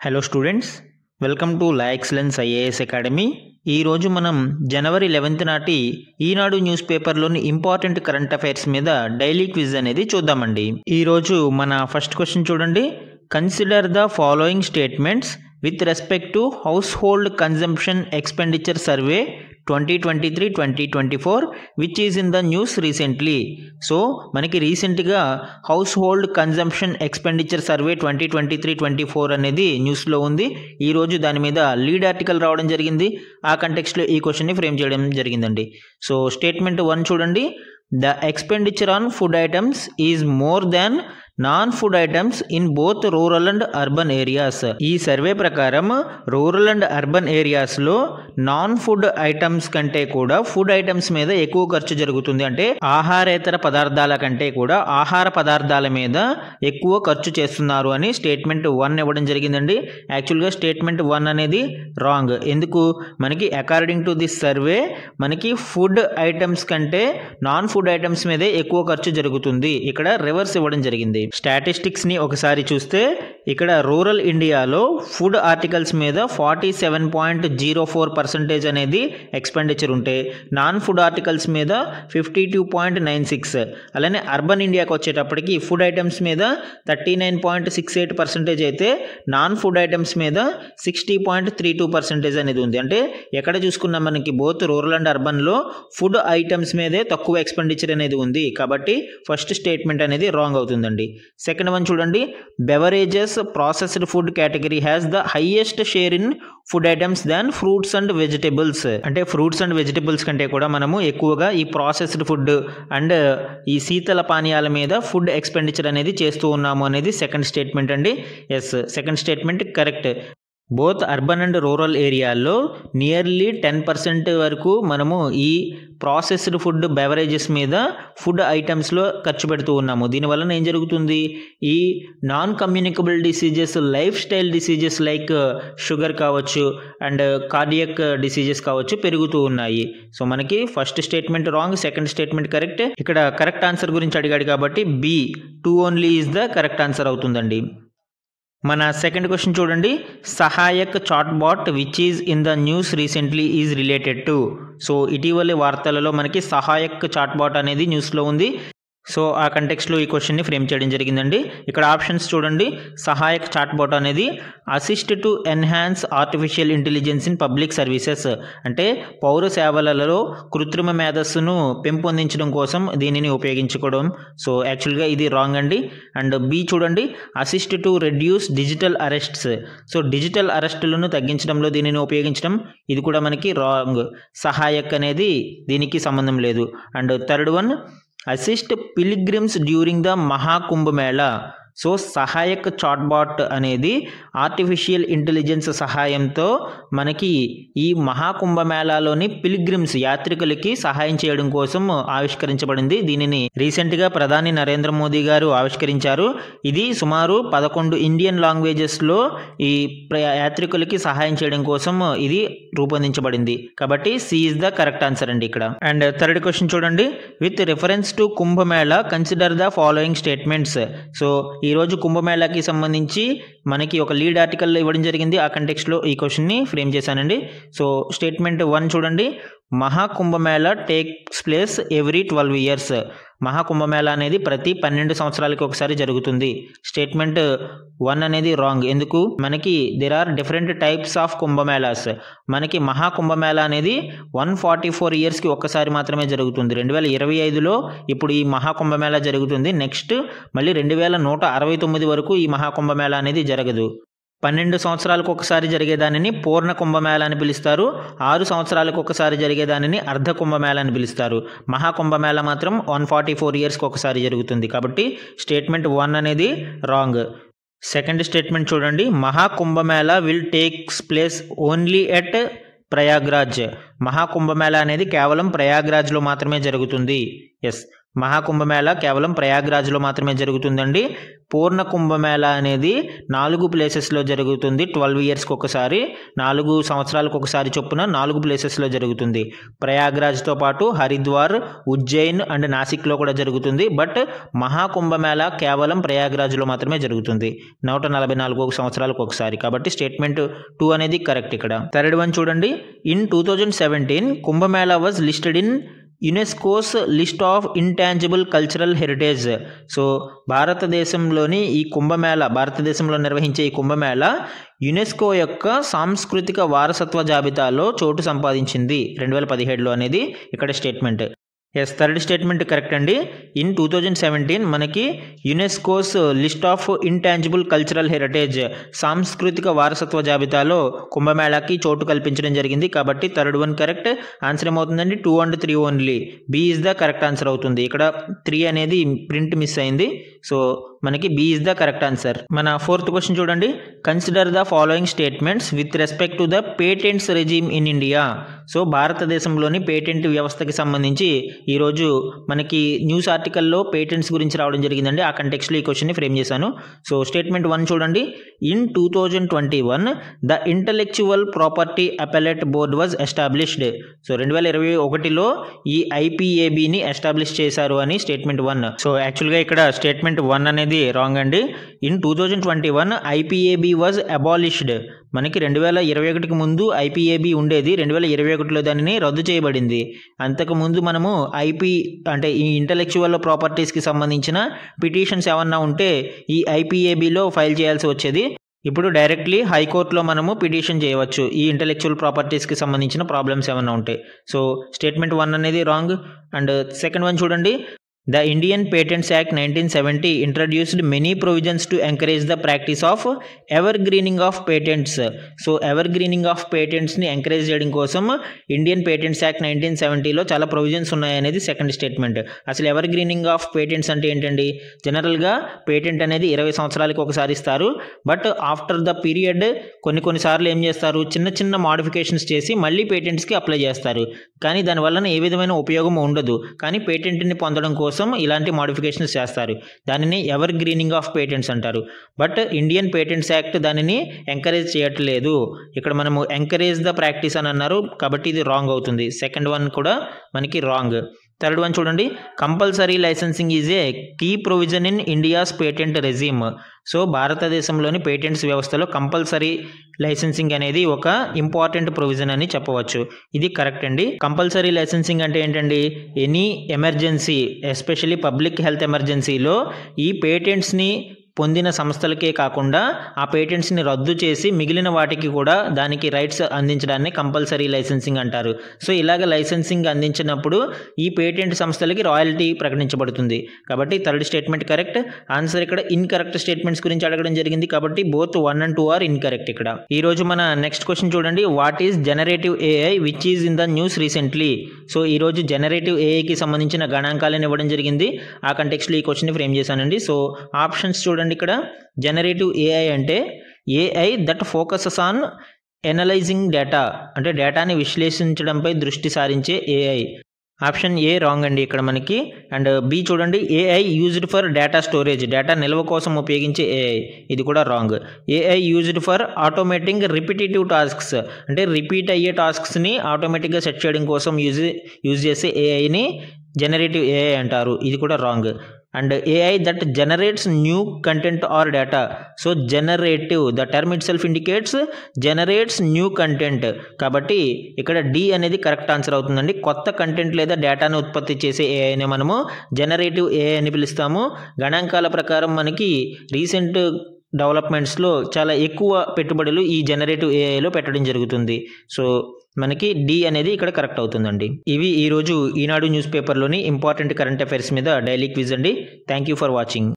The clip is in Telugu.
Hello students, welcome to law excellence IAS academy. ఈరోజు మనం జనవరి 11 నాటి ఈనాడు న్యూస్ పేపర్లోని ఇంపార్టెంట్ కరెంట్ అఫైర్స్ మీద డైలీ క్విజ్ అనేది చూద్దామండి. ఈరోజు మన ఫస్ట్ క్వశ్చన్ చూడండి. Consider the following statements with respect to house hold consumption expenditure survey 2023-2024 which is in the news recently. So మనకి రీసెంట్గా house hold consumption expenditure survey 2023-24 అనేది న్యూస్లో ఉంది. ఈరోజు దాని మీద లీడ్ ఆర్టికల్ రావడం జరిగింది. ఆ కంటెక్స్ట్లో ఈ క్వశ్చన్ని ఫ్రేమ్ చేయడం జరిగిందండి. సో స్టేట్మెంట్ 1 చూడండి. The expenditure on food items is more than non food items in both rural and urban areas. ఈ సర్వే ప్రకారం రూరల్ అండ్ అర్బన్ ఏరియాస్లో నాన్ ఫుడ్ ఐటమ్స్ కంటే కూడా ఫుడ్ ఐటమ్స్ మీద ఎక్కువ ఖర్చు జరుగుతుంది. అంటే ఆహారేతర పదార్థాల కంటే కూడా ఆహార పదార్థాల మీద ఎక్కువ ఖర్చు చేస్తున్నారు అని స్టేట్మెంట్ 1 ఇవ్వడం జరిగిందండి. యాక్చువల్గా స్టేట్మెంట్ 1 అనేది రాంగ్. ఎందుకు? మనకి అకార్డింగ్ టు దిస్ సర్వే మనకి ఫుడ్ ఐటమ్స్ కంటే నాన్ ఫుడ్ ఐటమ్స్ మీదే ఎక్కువ ఖర్చు జరుగుతుంది. ఇక్కడ రివర్స్ ఇవ్వడం జరిగింది. స్టాటిస్టిక్స్ని ఒకసారి చూస్తే ఇక్కడ రూరల్ ఇండియాలో ఫుడ్ ఆర్టికల్స్ మీద 47.04% అనేది ఎక్స్పెండిచర్ ఉంటే నాన్ ఫుడ్ ఆర్టికల్స్ మీద 52.96. అలానే అర్బన్ ఇండియాకి వచ్చేటప్పటికి ఫుడ్ ఐటమ్స్ మీద 39.68% అయితే నాన్ ఫుడ్ ఐటమ్స్ మీద 60.32% అనేది ఉంది. అంటే ఎక్కడ చూసుకున్నా మనకి బోత్ రూరల్ అండ్ అర్బన్లో ఫుడ్ ఐటమ్స్ మీదే తక్కువ ఎక్స్పెండిచర్ అనేది ఉంది. కాబట్టి ఫస్ట్ స్టేట్మెంట్ అనేది రాంగ్ అవుతుందండి. సెకండ్ వన్ చూడండి. Beverages processed food category has the highest share in food items than fruits and vegetables. అంటే ఫ్రూట్స్ అండ్ వెజిటబుల్స్ కంటే కూడా మనము ఎక్కువగా ఈ ప్రాసెస్డ్ ఫుడ్ అండ్ ఈ శీతల పానీయాల మీద ఫుడ్ ఎక్స్పెండిచర్ అనేది చేస్తూ ఉన్నాము అనేది సెకండ్ స్టేట్మెంట్ అండి. Yes, second statement correct. Both urban and rural ఏరియాల్లో నియర్లీ 10% వరకు మనము ఈ ప్రాసెస్డ్ ఫుడ్ బెవరేజెస్ మీద ఫుడ్ ఐటమ్స్లో ఖర్చు పెడుతూ ఉన్నాము. దీనివల్ల ఏం జరుగుతుంది? ఈ non communicable diseases, life style diseases like sugar కావచ్చు అండ్ కార్డియక్ డిసీజెస్ కావచ్చు పెరుగుతూ ఉన్నాయి. సో మనకి first statement wrong, second statement correct. ఇక్కడ కరెక్ట్ ఆన్సర్ గురించి అడిగాడు కాబట్టి B 2 only is the correct answer అవుతుందండి. మన సెకండ్ క్వశ్చన్ చూడండి. Sahayak chatbot which is in the news recently is related to. So ఇటీవలి వార్తలలో మనకి సహాయక్ చాట్బాట్ అనేది న్యూస్లో ఉంది. సో ఆ కంటెక్స్లో ఈ క్వశ్చన్ని ఫ్రేమ్ చేయడం జరిగిందండి. ఇక్కడ ఆప్షన్స్ చూడండి. సహాయక్ చాట్బాట్ అనేది assist to enhance artificial intelligence in public services. అంటే పౌర సేవలలో కృత్రిమ మేధస్సును పెంపొందించడం కోసం దీనిని ఉపయోగించుకోవడం. సో యాక్చువల్గా ఇది రాంగ్ అండి. అండ్ B చూడండి. Assist to reduce digital arrests. So digital అరెస్టులను తగ్గించడంలో దీనిని ఉపయోగించడం, ఇది కూడా మనకి రాంగ్. సహాయక్ అనేది దీనికి సంబంధం లేదు. And third one, assist pilgrims during the Maha Kumbh Mela. So Sahayak chatbot అనేది ఆర్టిఫిషియల్ ఇంటెలిజెన్స్ సహాయంతో మనకి ఈ మహాకుంభమేళాలోని పిల్గ్రిమ్స్ యాత్రికులకి సహాయం చేయడం కోసం ఆవిష్కరించబడింది. దీనిని రీసెంట్గా ప్రధాని నరేంద్ర మోదీ గారు ఆవిష్కరించారు. ఇది సుమారు 11 ఇండియన్ లాంగ్వేజెస్లో ఈ యాత్రికులకి సహాయం చేయడం కోసం ఇది రూపొందించబడింది. కాబట్టి C is the correct answer అండి ఇక్కడ. అండ్ థర్డ్ క్వశ్చన్ చూడండి. With reference to Kumbh Mela consider the following statements. So ఈరోజు కుంభమేళాకి సంబంధించి మనకి ఒక లీడ్ ఆర్టికల్ ఇవ్వడం జరిగింది. ఆ కంటెక్స్ట్లో ఈ క్వశ్చన్ని ఫ్రేమ్ చేశానండి. సో స్టేట్మెంట్ 1 చూడండి. Maha Kumbh Mela takes place every 12 years. Maha Kumbh Mela అనేది ప్రతి 12 సంవత్సరాలకి ఒకసారి జరుగుతుంది. స్టేట్మెంట్ 1 అనేది రాంగ్. ఎందుకు? మనకి there are different types of Kumbh Melas. మనకి మహాకుంభమేళా అనేది 144 ఇయర్స్కి ఒక్కసారి మాత్రమే జరుగుతుంది. 2025లో ఇప్పుడు ఈ మహాకుంభమేళా జరుగుతుంది. నెక్స్ట్ మళ్ళీ 2169 వరకు ఈ మహాకుంభమేళా అనేది జరగదు. 12 సంవత్సరాలకు ఒకసారి జరిగేదానిని పూర్ణ కుంభమేళా అని పిలుస్తారు. 6 సంవత్సరాలకు ఒకసారి జరిగేదానిని అర్ధ కుంభమేళా అని పిలుస్తారు. మహాకుంభమేళా మాత్రం 144 ఇయర్స్కి ఒకసారి జరుగుతుంది. కాబట్టి స్టేట్మెంట్ 1 అనేది రాంగ్. సెకండ్ స్టేట్మెంట్ చూడండి. Maha Kumbh Mela will takes place only at Prayagraj. Maha Kumbh Mela అనేది కేవలం ప్రయాగ్రాజ్లో మాత్రమే జరుగుతుంది. ఎస్, మహాకుంభమేళా కేవలం ప్రయాగ్రాజ్లో మాత్రమే జరుగుతుందండి. పూర్ణ కుంభమేళా అనేది 4 ప్లేసెస్లో జరుగుతుంది. 12 ఇయర్స్కి ఒకసారి, 4 సంవత్సరాలకు ఒకసారి చొప్పున 4 ప్లేసెస్లో జరుగుతుంది. ప్రయాగ్రాజ్తో పాటు హరిద్వార్, ఉజ్జయిన్ అండ్ నాసిక్లో కూడా జరుగుతుంది. బట్ మహాకుంభమేళా కేవలం ప్రయాగ్రాజ్లో మాత్రమే జరుగుతుంది 144 సంవత్సరాలకు ఒకసారి. కాబట్టి స్టేట్మెంట్ 2 అనేది కరెక్ట్. ఇక్కడ థర్డ్ వన్ చూడండి. In 2017 Kumbh Mela was listed in UNESCO's list of intangible cultural heritage. So భారతదేశంలోని ఈ కుంభమేళా, భారతదేశంలో నిర్వహించే ఈ కుంభమేళా యునెస్కో యొక్క సాంస్కృతిక వారసత్వ జాబితాలో చోటు సంపాదించింది 2017లో అనేది ఇక్కడ statement. Yes, third statement correct అండి. ఇన్ 2017 మనకి UNESCO's list of intangible cultural heritage, సాంస్కృతిక వారసత్వ జాబితాలో కుంభమేళాకి చోటు కల్పించడం జరిగింది. కాబట్టి థర్డ్ వన్ కరెక్ట్. ఆన్సర్ ఏమవుతుందండి? 2 and 3 only. B is the correct answer అవుతుంది. ఇక్కడ 3 అనేది ప్రింట్ మిస్ అయింది. సో మనకి B is the correct answer. మన ఫోర్త్ క్వశ్చన్ చూడండి. Consider the following statements with respect to the patents regime in India. So భారతదేశంలోని పేటెంట్ వ్యవస్థకి సంబంధించి ఈరోజు మనకి న్యూస్ ఆర్టికల్లో పేటెంట్స్ గురించి రావడం జరిగిందండి. ఆ కంటెక్స్ట్లో ఈ క్వశ్చన్ని ఫ్రేమ్ చేశాను. సో స్టేట్మెంట్ 1 చూడండి. In 2021 the intellectual property appellate board was established. So 2021లో ఈ ఐపీఏబిని ఎస్టాబ్లిష్ చేశారు అని స్టేట్మెంట్ 1. సో యాక్చువల్గా ఇక్కడ స్టేట్మెంట్ 1 అనేది రాంగ్ అండి. In 2021 IPAB was abolished. మనకి 2021కి ముందు ఐపీఏబి ఉండేది. 2021లో దానిని రద్దు చేయబడింది. అంతకుముందు మనము అంటే ఈ ఇంటలెక్చువల్ ప్రాపర్టీస్కి సంబంధించిన పిటిషన్స్ ఏమన్నా ఉంటే ఈ ఐపీఏబిలో ఫైల్ చేయాల్సి వచ్చేది. ఇప్పుడు డైరెక్ట్లీ హైకోర్టులో మనము పిటిషన్ చేయవచ్చు ఈ ఇంటలెక్చువల్ ప్రాపర్టీస్కి సంబంధించిన ప్రాబ్లమ్స్ ఏమన్నా ఉంటాయి. సో స్టేట్మెంట్ 1 అనేది రాంగ్. అండ్ సెకండ్ వన్ చూడండి. The Indian Patents Act 1970 introduced many provisions to encourage the practice of evergreening of patents. So evergreening of patents ని ఎంకరేజ్ చేయడం కోసం ఇండియన్ పేటెంట్స్ యాక్ట్ 1970లో చాలా ప్రొవిజన్స్ ఉన్నాయనేది సెకండ్ స్టేట్మెంట్. అసలు ఎవర్గ్రీనింగ్ ఆఫ్ పేటెంట్స్ అంటే ఏంటండి? జనరల్గా పేటెంట్ అనేది 20 సంవత్సరాలకు ఒకసారి ఇస్తారు. బట్ ఆఫ్టర్ ద పీరియడ్ కొన్నిసార్లు ఏం చేస్తారు, చిన్న చిన్న మాడిఫికేషన్స్ చేసి మళ్ళీ పేటెంట్స్కి అప్లై చేస్తారు. కానీ దానివల్ల ఏ విధమైన ఉపయోగం ఉండదు. కానీ పేటెంట్ని పొందడం కోసం ఇలాంటి మాడిఫికేషన్స్ చేస్తారు. దానిని ఎవర్ గ్రీనింగ్ ఆఫ్ పేటెంట్స్ అంటారు. బట్ ఇండియన్ పేటెంట్స్ యాక్ట్ దానిని ఎంకరేజ్ చేయట్లేదు. ఇక్కడ మనము ఎంకరేజ్ ద ప్రాక్టీస్ అని అన్నారు కాబట్టి ఇది రాంగ్ అవుతుంది. సెకండ్ వన్ కూడా మనకి రాంగ్. థర్డ్ వన్ చూడండి. Compulsory licensing is a key provision in India's patent regime. So భారతదేశంలోని పేటెంట్స్ వ్యవస్థలో కంపల్సరీ లైసెన్సింగ్ అనేది ఒక ఇంపార్టెంట్ ప్రొవిజన్ అని చెప్పవచ్చు. ఇది కరెక్ట్ అండి. కంపల్సరీ లైసెన్సింగ్ అంటే ఏంటండి? Any emergency, especially public health ఎమర్జెన్సీలో ఈ పేటెంట్స్ని పొందిన సంస్థలకే కాకుండా ఆ పేటెంట్స్ని రద్దు చేసి మిగిలిన వాటికి కూడా దానికి రైట్స్ అందించడాన్ని కంపల్సరీ లైసెన్సింగ్ అంటారు. సో ఇలాగ లైసెన్సింగ్ అందించినప్పుడు ఈ పేటెంట్ సంస్థలకి రాయల్టీ ప్రకటించబడుతుంది. కాబట్టి థర్డ్ స్టేట్మెంట్ కరెక్ట్. ఆన్సర్ ఇక్కడ ఇన్కరెక్ట్ స్టేట్మెంట్స్ గురించి అడగడం జరిగింది కాబట్టి బోత్ 1 and 2 ఆర్ ఇన్కరెక్ట్. ఇక్కడ ఈ రోజు మన నెక్స్ట్ క్వశ్చన్ చూడండి. What is generative AI which is in the news recently? So ఈరోజు జనరేటివ్ ఏఐకి సంబంధించిన గణాంకాలను ఇవ్వడం జరిగింది. ఆ కంటెక్స్ట్లో ఈ క్వశ్చన్ని ఫ్రేమ్ చేశానండి. సో ఆప్షన్స్ చూడండి. ఇక్కడ జనరేటివ్ ఏఐ అంటే AI that focuses on analysing data, అంటే డేటాని విశ్లేషించడంపై దృష్టి సారించే ఏఐ. ఆప్షన్ ఏ రాంగ్ అండి ఇక్కడ మనకి. అండ్ బి చూడండి. AI used for data storage, data నిల్వ కోసం ఉపయోగించే ఏఐ, ఇది కూడా wrong. AI used for automating repetitive tasks, అంటే రిపీట్ అయ్యే టాస్క్స్ని ఆటోమేటిక్గా సెట్ చేయడం కోసం యూజ్ చేసే ఏఐని జనరేటివ్ ఏఐ అంటారు, ఇది కూడా wrong. And AI that generates new content or data. So generative, the term it self indicates generates new content. కాబట్టి ఇక్కడ డి అనేది కరెక్ట్ ఆన్సర్ అవుతుందండి. కొత్త కంటెంట్ లేదా డేటాను ఉత్పత్తి చేసే ఏఐని మనము జనరేటివ్ ఏఐ అని పిలుస్తాము. గణాంకాల ప్రకారం మనకి రీసెంట్ డెవలప్మెంట్స్లో చాలా ఎక్కువ పెట్టుబడులు ఈ జనరేటివ్ ఏఐలో పెట్టడం జరుగుతుంది. సో మనకి డి అనేది ఇక్కడ కరెక్ట్ అవుతుందండి. ఇవి ఈరోజు ఈనాడు న్యూస్ పేపర్లోని ఇంపార్టెంట్ కరెంట్ అఫైర్స్ మీద డైలీ క్విజ్ అండి. Thank you for watching.